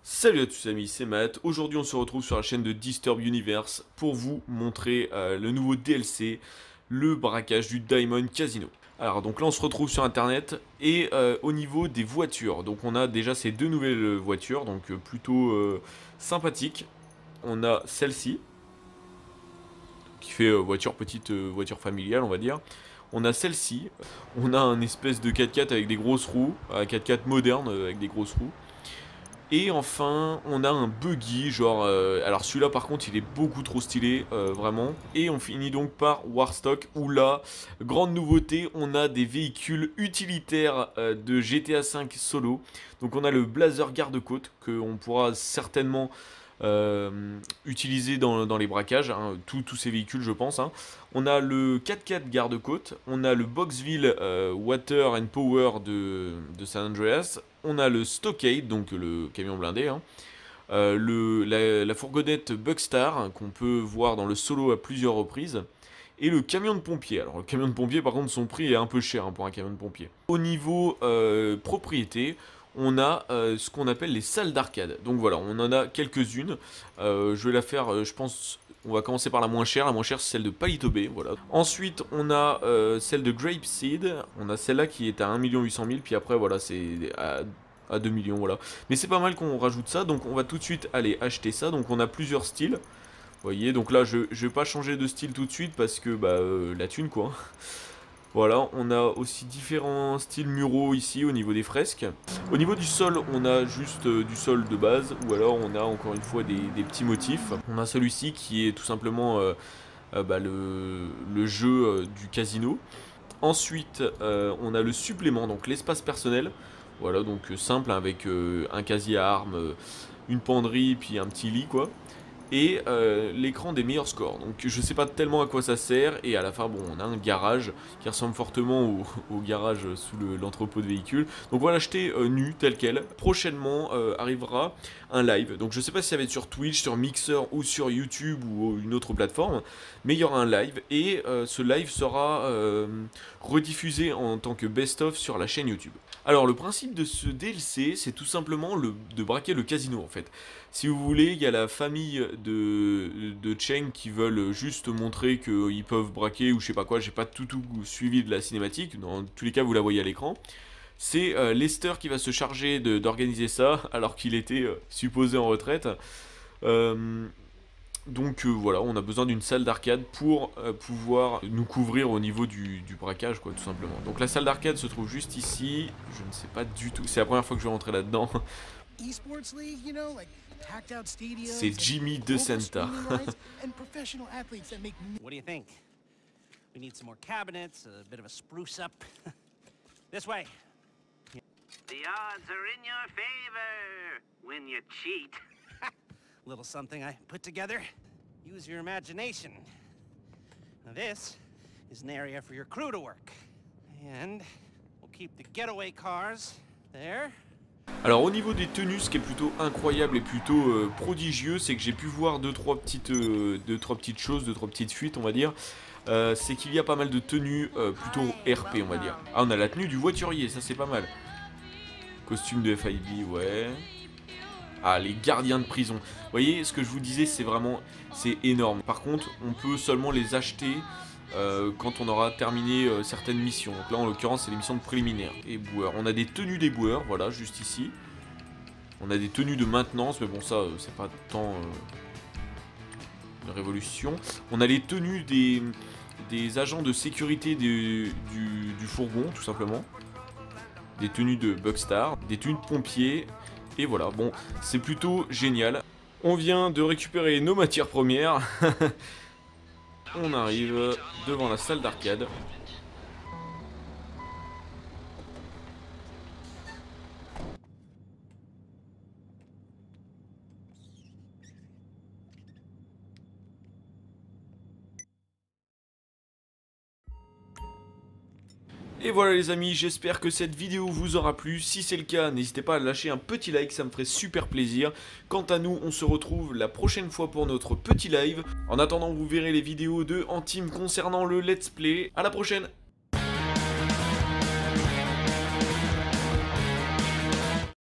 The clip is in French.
Salut à tous amis, c'est Matt. Aujourd'hui on se retrouve sur la chaîne de Disturb Universe pour vous montrer le nouveau DLC, le braquage du Diamond Casino. Alors donc là on se retrouve sur internet et au niveau des voitures, donc on a déjà ces deux nouvelles voitures, donc plutôt sympathiques. On a celle-ci, qui fait petite voiture familiale on va dire. On a celle-ci, on a un espèce de 4x4 avec des grosses roues, un 4x4 moderne avec des grosses roues. Et enfin, on a un buggy, genre... alors celui-là par contre, il est beaucoup trop stylé, vraiment. Et on finit donc par Warstock, où là, grande nouveauté, on a des véhicules utilitaires de GTA V solo. Donc on a le Blazer garde-côte, qu'on pourra certainement utiliser dans les braquages, hein, tous ces véhicules je pense. Hein. On a le 4x4 garde-côte, on a le Boxville Water and Power de San Andreas, on a le Stockade, donc le camion blindé, hein. La fourgonnette Bugstar, hein, qu'on peut voir dans le solo à plusieurs reprises, et le camion de pompier. Alors le camion de pompier par contre son prix est un peu cher, hein, pour un camion de pompier. Au niveau propriété, on a ce qu'on appelle les salles d'arcade. Donc voilà, on en a quelques-unes. Je vais la faire, je pense, on va commencer par la moins chère. La moins chère, c'est celle de Palito Bay, voilà. Ensuite, on a celle de Grape Seed. On a celle-là qui est à 1 800 000. Puis après, voilà, c'est à 2 millions, voilà. Mais c'est pas mal qu'on rajoute ça. Donc on va tout de suite aller acheter ça. Donc on a plusieurs styles. Vous voyez, donc là, je vais pas changer de style tout de suite parce que, bah, la thune, quoi. Voilà, on a aussi différents styles muraux ici au niveau des fresques. Au niveau du sol, on a juste du sol de base, ou alors on a encore une fois des petits motifs. On a celui-ci qui est tout simplement bah, le jeu du casino. Ensuite, on a le supplément, donc l'espace personnel. Voilà, donc simple avec un casier à armes, une penderie, puis un petit lit, quoi. Et l'écran des meilleurs scores. Donc je sais pas tellement à quoi ça sert. Et à la fin, bon, on a un garage qui ressemble fortement au garage sous l'entrepôt de véhicules. Donc on va l'acheter nu, tel quel. Prochainement arrivera un live. Donc je sais pas si ça va être sur Twitch, sur Mixer ou sur YouTube ou une autre plateforme. Mais il y aura un live. Et ce live sera rediffusé en tant que best-of sur la chaîne YouTube. Alors le principe de ce DLC, c'est tout simplement de braquer le casino en fait. Si vous voulez, il y a la famille de Cheng qui veulent juste montrer qu'ils peuvent braquer ou je sais pas quoi, j'ai pas tout suivi de la cinématique, dans tous les cas vous la voyez à l'écran. C'est Lester qui va se charger d'organiser ça alors qu'il était supposé en retraite. Donc voilà, on a besoin d'une salle d'arcade pour pouvoir nous couvrir au niveau du braquage, quoi, tout simplement. Donc la salle d'arcade se trouve juste ici, je ne sais pas du tout, c'est la première fois que je vais rentrer là-dedans. C'est Jimmy DeSanta. What do you think? We need some more cabinets, a bit of a spruce up. This way. The odds are in your favor when you cheat. Little something I put together. Use your imagination. Now this is an area for your crew to work. And we'll keep the getaway cars there. Alors au niveau des tenues, ce qui est plutôt incroyable et plutôt prodigieux, c'est que j'ai pu voir deux trois petites choses, deux trois petites fuites on va dire. C'est qu'il y a pas mal de tenues plutôt RP on va dire. Ah, on a la tenue du voiturier, ça c'est pas mal. Costume de FIB, ouais. Ah, les gardiens de prison. Vous voyez, ce que je vous disais, c'est vraiment, c'est énorme. Par contre, on peut seulement les acheter quand on aura terminé certaines missions. Donc là, en l'occurrence, c'est les missions de préliminaires. Éboueurs. On a des tenues d'éboueurs, voilà, juste ici. On a des tenues de maintenance, mais bon, ça, c'est pas tant de révolution. On a les tenues des agents de sécurité du fourgon, tout simplement. Des tenues de Bugstar, des tenues de pompiers. Et voilà, bon, c'est plutôt génial. On vient de récupérer nos matières premières. On arrive devant la salle d'arcade. Et voilà les amis, j'espère que cette vidéo vous aura plu. Si c'est le cas, n'hésitez pas à lâcher un petit like, ça me ferait super plaisir. Quant à nous, on se retrouve la prochaine fois pour notre petit live. En attendant, vous verrez les vidéos de Antim concernant le let's play. À la prochaine!